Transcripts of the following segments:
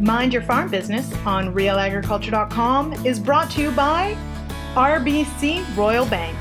Mind Your Farm Business on RealAgriculture.com is brought to you by RBC Royal Bank.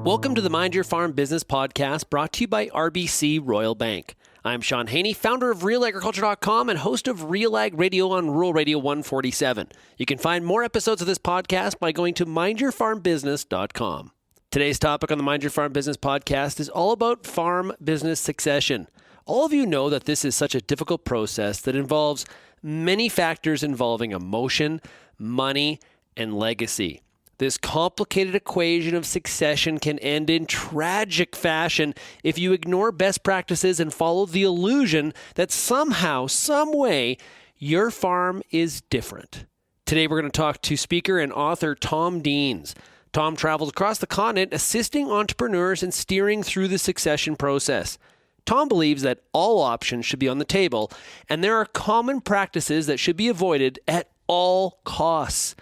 Welcome to the Mind Your Farm Business podcast brought to you by RBC Royal Bank. I'm Sean Haney, founder of RealAgriculture.com and host of Real Ag Radio on Rural Radio 147. You can find more episodes of this podcast by going to MindYourFarmBusiness.com. Today's topic on the Mind Your Farm Business podcast is all about farm business succession. All of you know that this is such a difficult process that involves many factors involving emotion, money, and legacy. This complicated equation of succession can end in tragic fashion if you ignore best practices and follow the illusion that somehow, some way, your farm is different. Today we're going to talk to speaker and author Tom Deans. Tom travels across the continent assisting entrepreneurs and steering through the succession process. Tom believes that all options should be on the table, and there are common practices that should be avoided at all costs.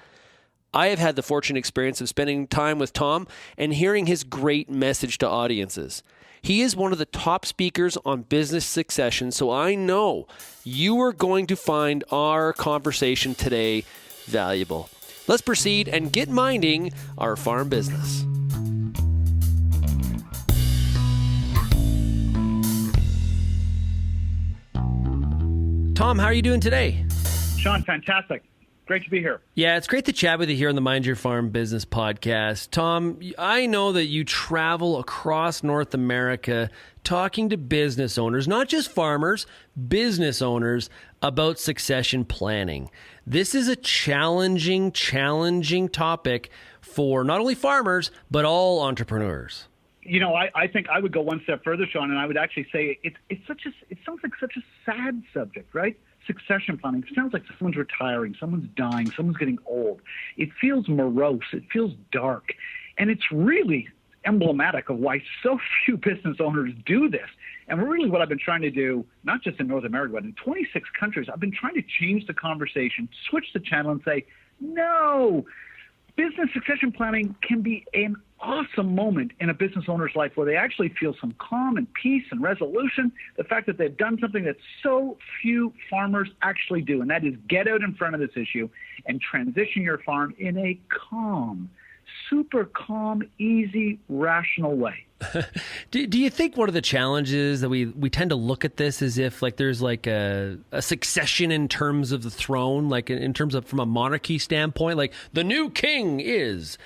I have had the fortunate experience of spending time with Tom and hearing his great message to audiences. He is one of the top speakers on business succession, so I know you are going to find our conversation today valuable. Let's proceed and get minding our farm business. Tom, how are you doing today? Sean, fantastic. Great to be here. Yeah, it's great to chat with you here on the Mind Your Farm Business podcast. Tom, I know that you travel across North America talking to business owners, not just farmers, business owners, about succession planning. This is a challenging topic for not only farmers, but all entrepreneurs. You know, I think I would go one step further, Sean, and I would actually say it sounds like such a sad subject, right? Succession planning. It sounds like someone's retiring, someone's dying, someone's getting old. It feels morose. It feels dark. And it's really emblematic of why so few business owners do this. And really what I've been trying to do, not just in North America, but in 26 countries, I've been trying to change the conversation, switch the channel and say, no, business succession planning can be an awesome moment in a business owner's life where they actually feel some calm and peace and resolution. The fact that they've done something that so few farmers actually do, and that is get out in front of this issue and transition your farm in a calm, super calm, easy, rational way. Do you think one of the challenges that we tend to look at this as if like there's like a succession in terms of the throne, like in terms of from a monarchy standpoint, like the new king is,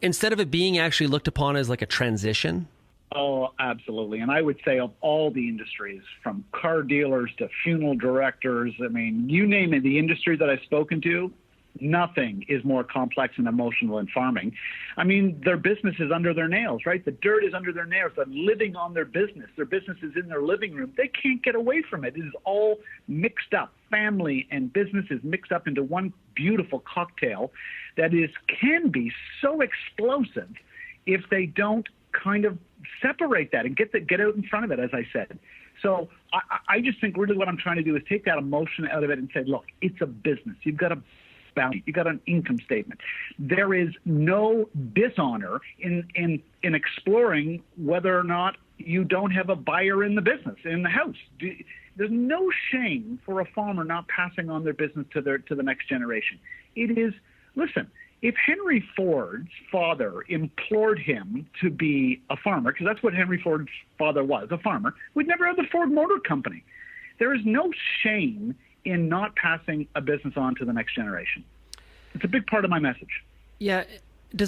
instead of it being actually looked upon as like a transition? Oh, absolutely. And I would say of all the industries, from car dealers to funeral directors, I mean, you name it, the industry that I've spoken to, nothing is more complex and emotional than farming. I mean, their business is under their nails, right? The dirt is under their nails. They're living on their business. Their business is in their living room. They can't get away from it. It is all mixed up. Family and business is mixed up into one beautiful cocktail that can be so explosive if they don't kind of separate that and get out in front of it, as I said. So I just think really what I'm trying to do is take that emotion out of it and say, look, it's a business. You've got a you got an income statement. There is no dishonor in exploring whether or not you don't have a buyer in the business, in the house. There's no shame for a farmer not passing on their business to the next generation. It is, listen, if Henry Ford's father implored him to be a farmer, because that's what Henry Ford's father was, a farmer, we'd never have the Ford Motor Company. There is no shame in not passing a business on to the next generation. It's a big part of my message. Yeah. Do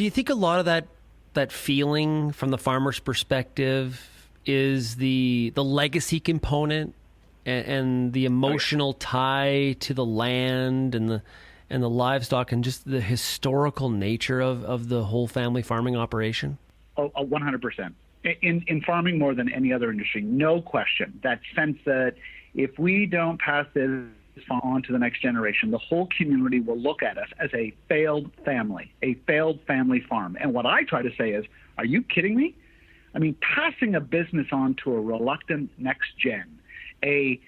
you think a lot of that feeling from the farmer's perspective is the legacy component and the emotional tie to the land and the livestock and just the historical nature of the whole family farming operation? Oh, 100%. In farming more than any other industry, no question. That sense that if we don't pass this on to the next generation, the whole community will look at us as a failed family farm. And what I try to say is, are you kidding me? I mean, passing a business on to a reluctant next gen, a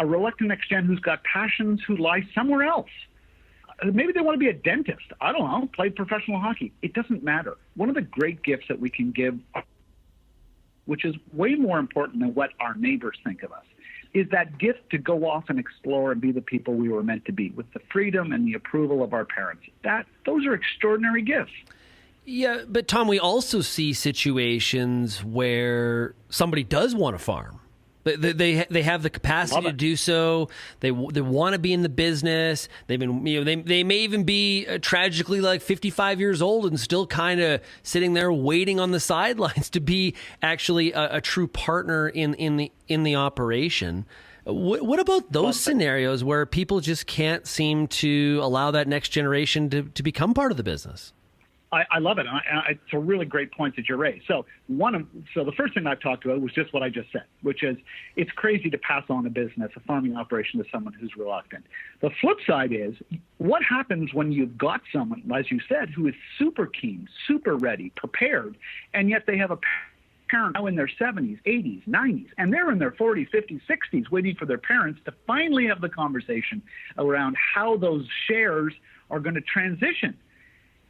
reluctant next gen who's got passions who lie somewhere else. Maybe they want to be a dentist. I don't know, play professional hockey. It doesn't matter. One of the great gifts that we can give which is way more important than what our neighbors think of us, is that gift to go off and explore and be the people we were meant to be with the freedom and the approval of our parents. Those are extraordinary gifts. Yeah, but Tom, we also see situations where somebody does want to farm. They have the capacity to do so. They want to be in the business. They may even be tragically like 55 years old and still kind of sitting there waiting on the sidelines to be actually a true partner in the operation. What about those scenarios where people just can't seem to allow that next generation to become part of the business? I love it. It's a really great point that you raised. So the first thing I've talked about was just what I just said, which is it's crazy to pass on a business, a farming operation, to someone who's reluctant. The flip side is what happens when you've got someone, as you said, who is super keen, super ready, prepared, and yet they have a parent now in their 70s, 80s, 90s, and they're in their 40s, 50s, 60s waiting for their parents to finally have the conversation around how those shares are going to transition.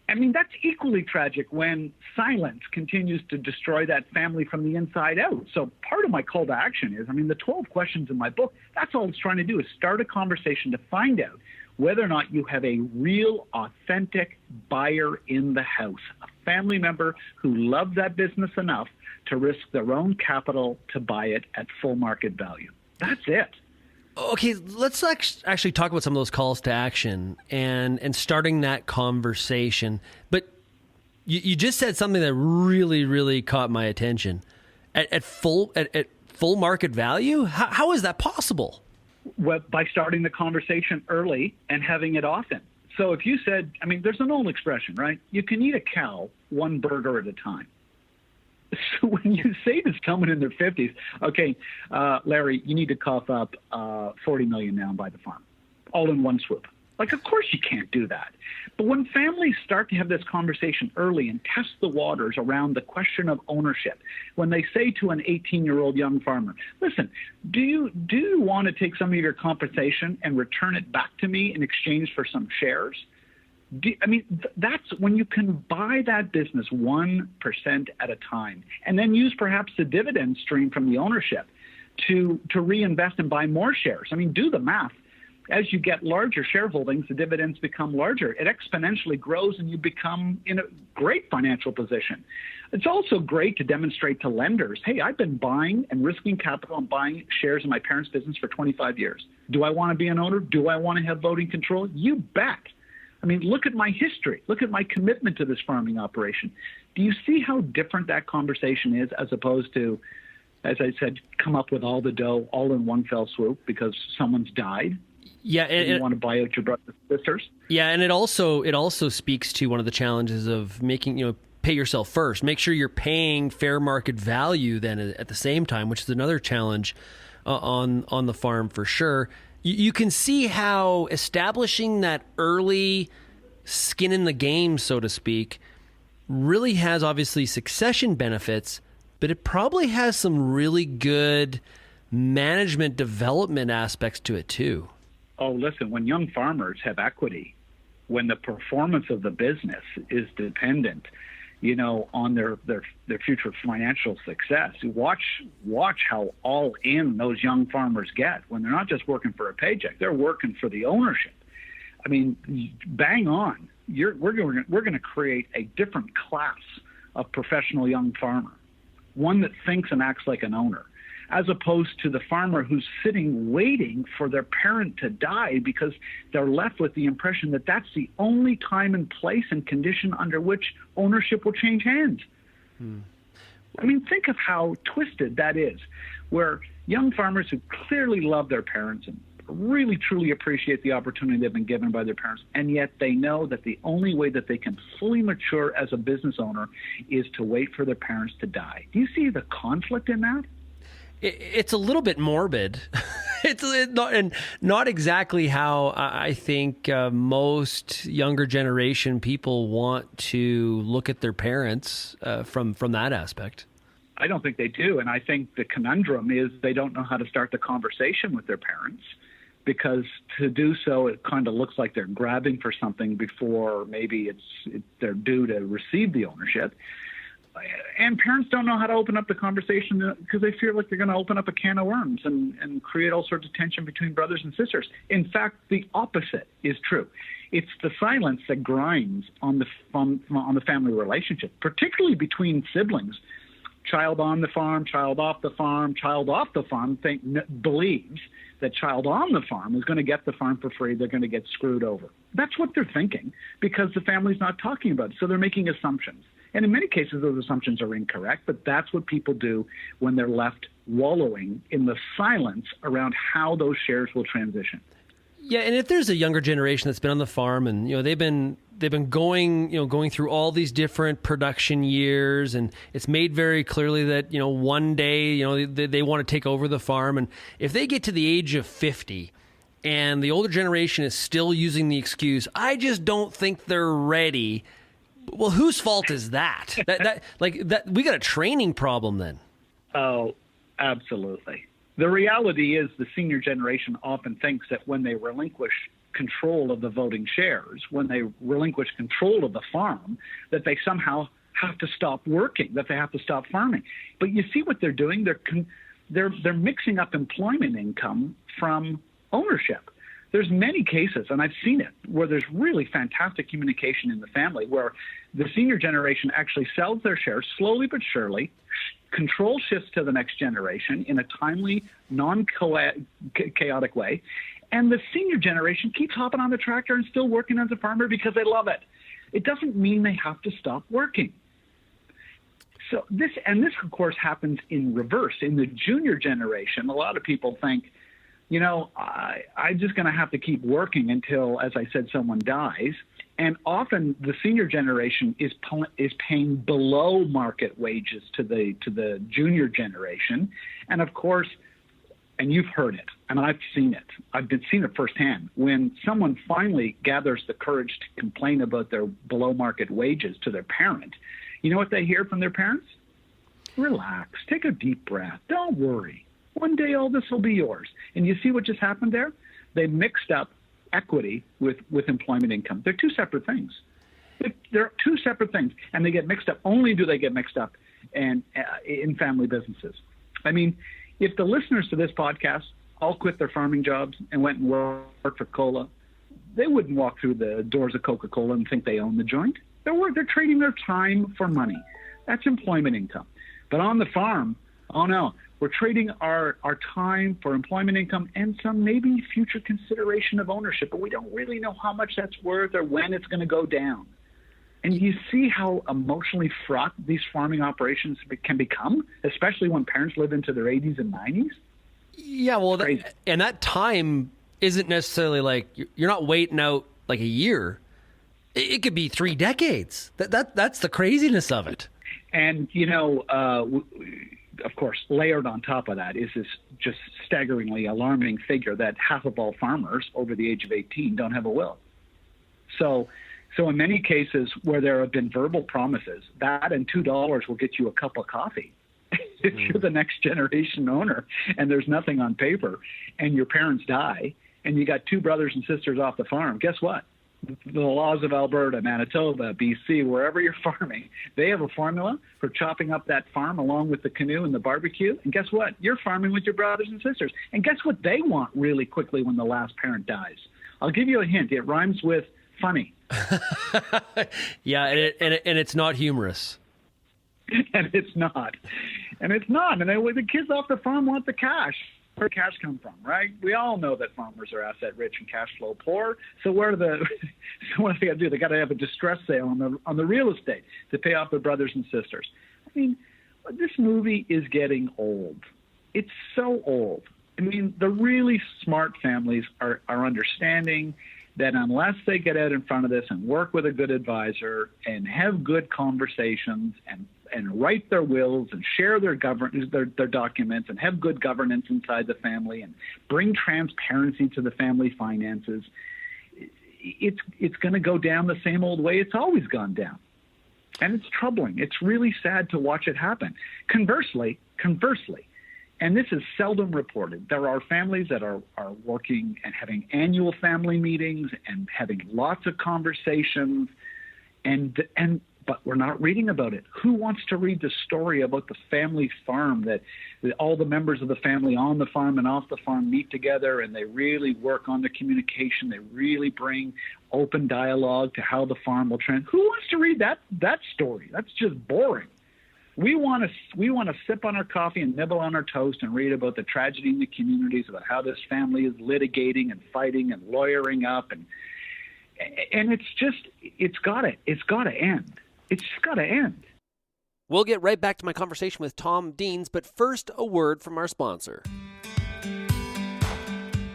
I mean, that's equally tragic when silence continues to destroy that family from the inside out. So part of my call to action is, the 12 questions in my book, that's all it's trying to do is start a conversation to find out whether or not you have a real, authentic buyer in the house, a family member who loves that business enough to risk their own capital to buy it at full market value. That's it. Okay, let's actually talk about some of those calls to action and starting that conversation. But you just said something that really, really caught my attention. At full market value? How is that possible? Well, by starting the conversation early and having it often. So if you said, there's an old expression, right? You can eat a cow one burger at a time. So when you say to someone in their 50s, okay, Larry, you need to cough up $40 million now and buy the farm, all in one swoop. Like, of course you can't do that. But when families start to have this conversation early and test the waters around the question of ownership, when they say to an 18-year-old young farmer, listen, do you want to take some of your compensation and return it back to me in exchange for some shares? That's when you can buy that business 1% at a time and then use perhaps the dividend stream from the ownership to reinvest and buy more shares. Do the math. As you get larger shareholdings, the dividends become larger. It exponentially grows and you become in a great financial position. It's also great to demonstrate to lenders, hey, I've been buying and risking capital and buying shares in my parents' business for 25 years. Do I want to be an owner? Do I want to have voting control? You bet. Look at my history. Look at my commitment to this farming operation. Do you see how different that conversation is as opposed to, as I said, come up with all the dough all in one fell swoop because someone's died? Yeah, and you want to buy out your brothers and sisters? Yeah, and it also speaks to one of the challenges of making, pay yourself first. Make sure you're paying fair market value then at the same time, which is another challenge on the farm for sure. You can see how establishing that early skin in the game, so to speak, really has obviously succession benefits, but it probably has some really good management development aspects to it too. Oh, listen, when young farmers have equity, when the performance of the business is dependent, on their future financial success. Watch how all in those young farmers get when they're not just working for a paycheck; they're working for the ownership. Bang on. We're going to create a different class of professional young farmer, one that thinks and acts like an owner, as opposed to the farmer who's sitting waiting for their parent to die because they're left with the impression that that's the only time and place and condition under which ownership will change hands. Think of how twisted that is, where young farmers who clearly love their parents and really truly appreciate the opportunity they've been given by their parents, and yet they know that the only way that they can fully mature as a business owner is to wait for their parents to die. Do you see the conflict in that? It's a little bit morbid. It's not exactly how I think most younger generation people want to look at their parents from that aspect. I don't think they do. And I think the conundrum is they don't know how to start the conversation with their parents, because to do so, it kind of looks like they're grabbing for something before maybe they're due to receive the ownership. And parents don't know how to open up the conversation because they feel like they're going to open up a can of worms and create all sorts of tension between brothers and sisters. In fact, the opposite is true. It's the silence that grinds on the family relationship, particularly between siblings. Child on the farm, child off the farm, child off the farm believes that child on the farm is going to get the farm for free. They're going to get screwed over. That's what they're thinking because the family's not talking about it. So they're making assumptions. And in many cases, those assumptions are incorrect, but that's what people do when they're left wallowing in the silence around how those shares will transition. Yeah, and if there's a younger generation that's been on the farm and they've been going through all these different production years, and it's made very clearly that one day they want to take over the farm, and if they get to the age of 50 and the older generation is still using the excuse, I just don't think they're ready. Well, whose fault is that? that we got a training problem then. Oh, absolutely. The reality is the senior generation often thinks that when they relinquish control of the voting shares, when they relinquish control of the farm, that they somehow have to stop working, that they have to stop farming. But you see what they're doing? They're mixing up employment income from ownership. There's many cases, and I've seen it, where there's really fantastic communication in the family, where the senior generation actually sells their shares slowly but surely. Control shifts to the next generation in a timely, non-chaotic way. And the senior generation keeps hopping on the tractor and still working as a farmer because they love it. It doesn't mean they have to stop working. So this, of course, happens in reverse. In the junior generation, a lot of people think, I'm just going to have to keep working until, as I said, someone dies. And often the senior generation is paying below market wages to the junior generation. And of course, and you've heard it, and I've seen it. I've seen it firsthand. When someone finally gathers the courage to complain about their below market wages to their parent, you know what they hear from their parents? Relax, take a deep breath, don't worry. One day all this will be yours. And you see what just happened there? They mixed up equity with employment income. They're two separate things. They're two separate things, and they get mixed up. Only do they get mixed up in family businesses. I mean, if the listeners to this podcast all quit their farming jobs and went and worked for Cola, they wouldn't walk through the doors of Coca-Cola and think they own the joint. They're trading their time for money. That's employment income. But on the farm, oh no, we're trading our time for employment income and some maybe future consideration of ownership, but we don't really know how much that's worth or when it's going to go down. And you see how emotionally fraught these farming operations can become, especially when parents live into their 80s and 90s? Yeah, well, that time isn't necessarily like you're not waiting out like a year. It could be 3 decades. That's the craziness of it. And, of course, layered on top of that is this just staggeringly alarming figure that half of all farmers over the age of 18 don't have a will. So in many cases where there have been verbal promises, that and $2 will get you a cup of coffee. If you're the next generation owner and there's nothing on paper and your parents die and you got 2 brothers and sisters off the farm, guess what? The laws of Alberta, Manitoba, BC, wherever you're farming, they have a formula for chopping up that farm along with the canoe and the barbecue. And guess what? You're farming with your brothers and sisters. And guess what they want really quickly when the last parent dies? I'll give you a hint. It rhymes with funny. Yeah, and it's not humorous. And it's not. And the kids off the farm want the cash. Where cash come from, right? We all know that farmers are asset rich and cash flow poor. So what do they got to do? They got to have a distress sale on the real estate to pay off their brothers and sisters. I mean, this movie is getting old. It's so old. I mean, the really smart families are understanding that unless they get out in front of this and work with a good advisor and have good conversations and write their wills and share their documents and have good governance inside the family and bring transparency to the family finances, it's going to go down the same old way it's always gone down. And it's troubling. It's really sad to watch it happen. Conversely, and this is seldom reported, there are families that are working and having annual family meetings and having lots of conversations, and but we're not reading about it. Who wants to read the story about the family farm that all the members of the family on the farm and off the farm meet together and they really work on the communication. They really bring open dialogue to how the farm will trend. Who wants to read that story? That's just boring. We want to sip on our coffee and nibble on our toast and read about the tragedy in the communities, about how this family is litigating and fighting and lawyering up, and it's got to end. It's just got to end. We'll get right back to my conversation with Tom Deans, but first, a word from our sponsor.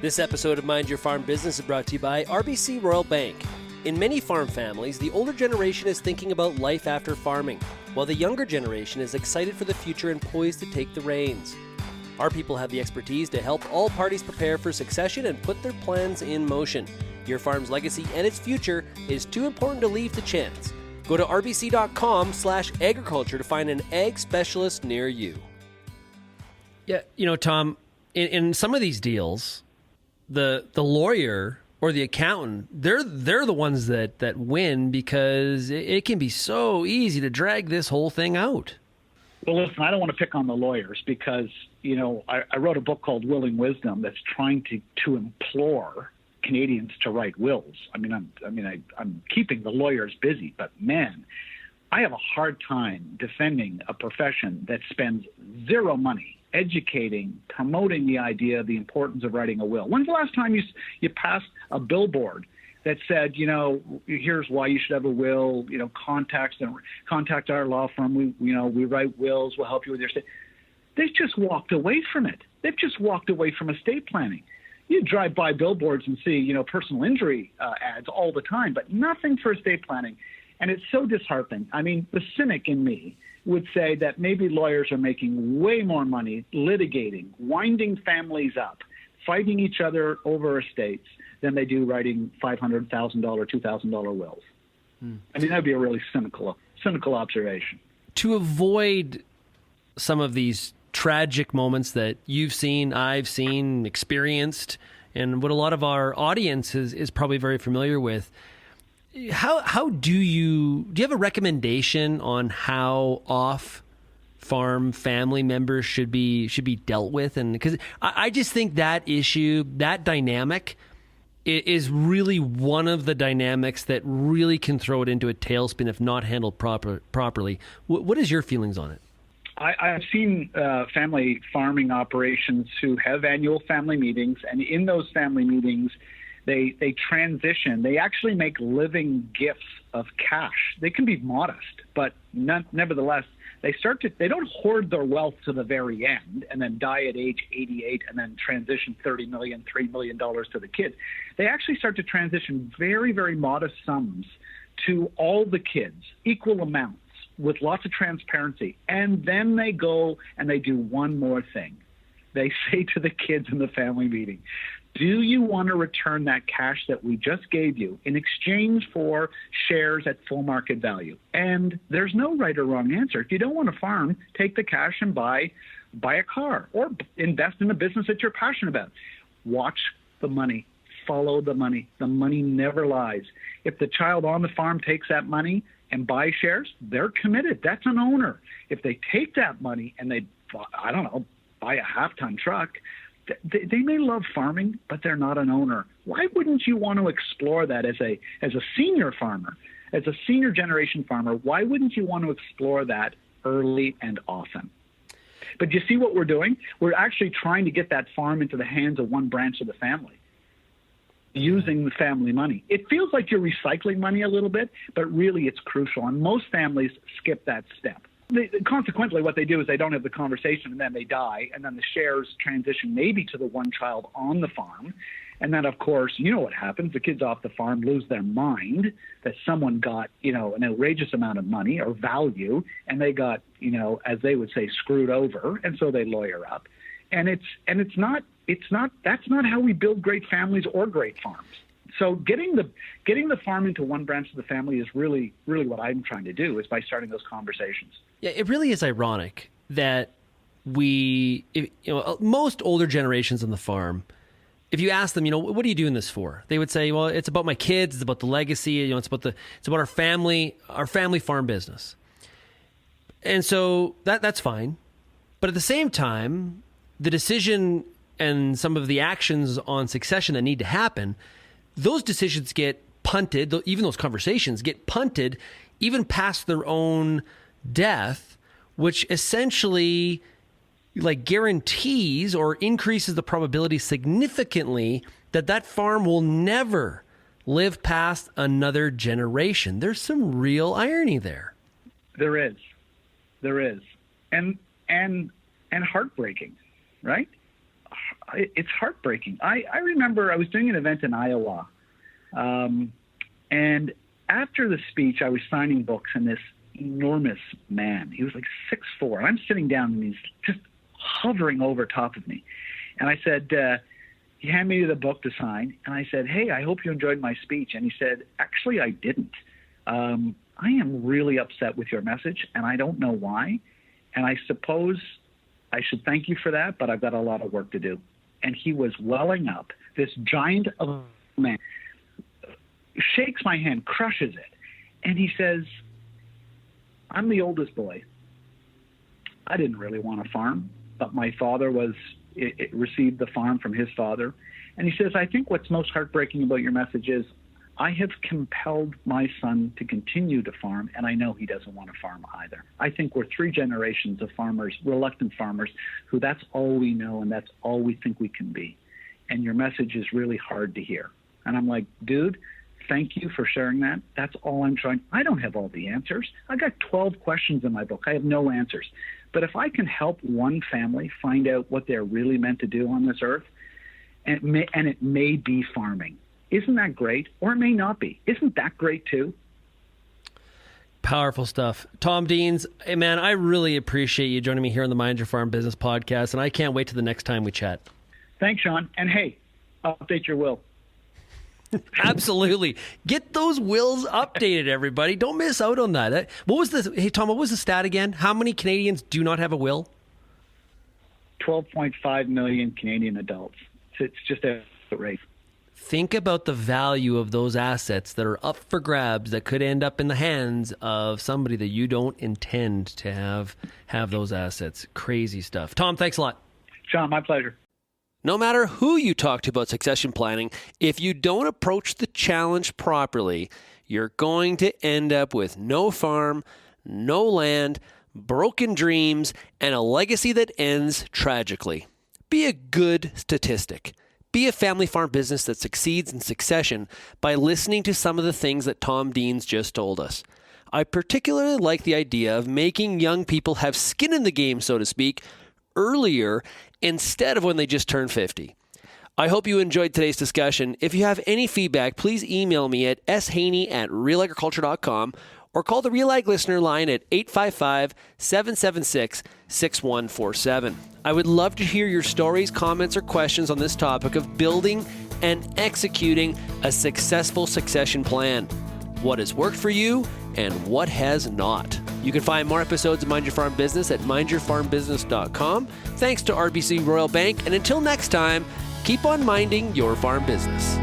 This episode of Mind Your Farm Business is brought to you by RBC Royal Bank. In many farm families, the older generation is thinking about life after farming, while the younger generation is excited for the future and poised to take the reins. Our people have the expertise to help all parties prepare for succession and put their plans in motion. Your farm's legacy and its future is too important to leave to chance. Go to rbc.com/agriculture to find an ag specialist near you. Yeah, Tom, in some of these deals, the lawyer or the accountant, they're the ones that win, because it can be so easy to drag this whole thing out. Well, listen, I don't want to pick on the lawyers because, I wrote a book called Willing Wisdom that's trying to implore Canadians to write wills. I'm keeping the lawyers busy, but man, I have a hard time defending a profession that spends zero money educating, promoting the idea of the importance of writing a will. When's the last time you passed a billboard that said, here's why you should have a will, contact our law firm. We write wills. We'll help you with your estate. They've just walked away from it. They've just walked away from estate planning. You drive by billboards and see, personal injury ads all the time, but nothing for estate planning. And it's so disheartening. The cynic in me would say that maybe lawyers are making way more money litigating, winding families up, fighting each other over estates than they do writing $500,000, $2,000 wills. That'd be a really cynical observation. To avoid some of these tragic moments that you've seen, I've seen, experienced, and what a lot of our audience is probably very familiar with, how do you have a recommendation on how off-farm family members should be dealt with? And because I just think that issue, that dynamic, is really one of the dynamics that really can throw it into a tailspin if not handled properly. What is your feelings on it? I've seen family farming operations who have annual family meetings, and in those family meetings, they transition. They actually make living gifts of cash. They can be modest, but nevertheless, they don't hoard their wealth to the very end and then die at age 88 and then transition $30 million, $3 million to the kids. They actually start to transition very, very modest sums to all the kids, equal amounts, with lots of transparency. And then they go and they do one more thing. They say to the kids in the family meeting, do you want to return that cash that we just gave you in exchange for shares at full market value? And there's no right or wrong answer. If you don't want to farm, take the cash and buy a car or invest in a business that you're passionate about. Watch the money. Follow the money. The money never lies. If the child on the farm takes that money and buy shares, they're committed. That's an owner. If they take that money and they, buy a half-ton truck, they may love farming, but they're not an owner. Why wouldn't you want to explore that as a senior farmer, as a senior generation farmer? Why wouldn't you want to explore that early and often? But you see what we're doing? We're actually trying to get that farm into the hands of one branch of the family, using the family money. It feels like you're recycling money a little bit, but really it's crucial. And most families skip that step. Consequently, what they do is they don't have the conversation, and then they die, and then the shares transition maybe to the one child on the farm. And then, of course, you know what happens. The kids off the farm lose their mind that someone got, an outrageous amount of money or value, and they got, as they would say, screwed over, and so they lawyer up. And that's not how we build great families or great farms. So getting the farm into one branch of the family is really, really what I'm trying to do, is by starting those conversations. Yeah, it really is ironic that most older generations on the farm, if you ask them, what are you doing this for? They would say, well, it's about my kids, it's about the legacy, it's about our family farm business. And so that's fine. But at the same time, the decision and some of the actions on succession that need to happen, those decisions get punted, even those conversations get punted even past their own death, which essentially guarantees or increases the probability significantly that farm will never live past another generation. There's some real irony there. There is. And heartbreaking, right? It's heartbreaking. I remember I was doing an event in Iowa, and after the speech, I was signing books, and this enormous man, he was like 6'4", and I'm sitting down, and he's just hovering over top of me. And I said, he handed me the book to sign, and I said, hey, I hope you enjoyed my speech. And he said, actually, I didn't. I am really upset with your message, and I don't know why. And I suppose I should thank you for that, but I've got a lot of work to do. And he was welling up, this giant of a man, shakes my hand, crushes it. And he says, I'm the oldest boy. I didn't really want a farm, but my father received the farm from his father. And he says, I think what's most heartbreaking about your message is I have compelled my son to continue to farm, and I know he doesn't want to farm either. I think we're 3 generations of farmers, reluctant farmers, who that's all we know and that's all we think we can be. And your message is really hard to hear. And I'm like, dude, thank you for sharing that. That's all I'm trying. I don't have all the answers. I got 12 questions in my book. I have no answers. But if I can help one family find out what they're really meant to do on this earth, and it may be farming, isn't that great? Or it may not be. Isn't that great too? Powerful stuff. Tom Deans, hey man, I really appreciate you joining me here on the Mind Your Farm Business podcast, and I can't wait till the next time we chat. Thanks, Sean. And hey, update your will. Absolutely. Get those wills updated, everybody. Don't miss out on that. Hey, Tom, what was the stat again? How many Canadians do not have a will? 12.5 million Canadian adults. It's just outrageous. Think about the value of those assets that are up for grabs that could end up in the hands of somebody that you don't intend to have those assets. Crazy stuff. Tom, thanks a lot. Sean, my pleasure. No matter who you talk to about succession planning, if you don't approach the challenge properly, you're going to end up with no farm, no land, broken dreams, and a legacy that ends tragically. Be a good statistic. Be a family farm business that succeeds in succession by listening to some of the things that Tom Deans just told us. I particularly like the idea of making young people have skin in the game, so to speak, earlier instead of when they just turn 50. I hope you enjoyed today's discussion. If you have any feedback, please email me at shaney@realagriculture.com or call the Real Ag listener line at 855-776-6147. I would love to hear your stories, comments, or questions on this topic of building and executing a successful succession plan. What has worked for you and what has not? You can find more episodes of Mind Your Farm Business at mindyourfarmbusiness.com. Thanks to RBC Royal Bank, and until next time, keep on minding your farm business.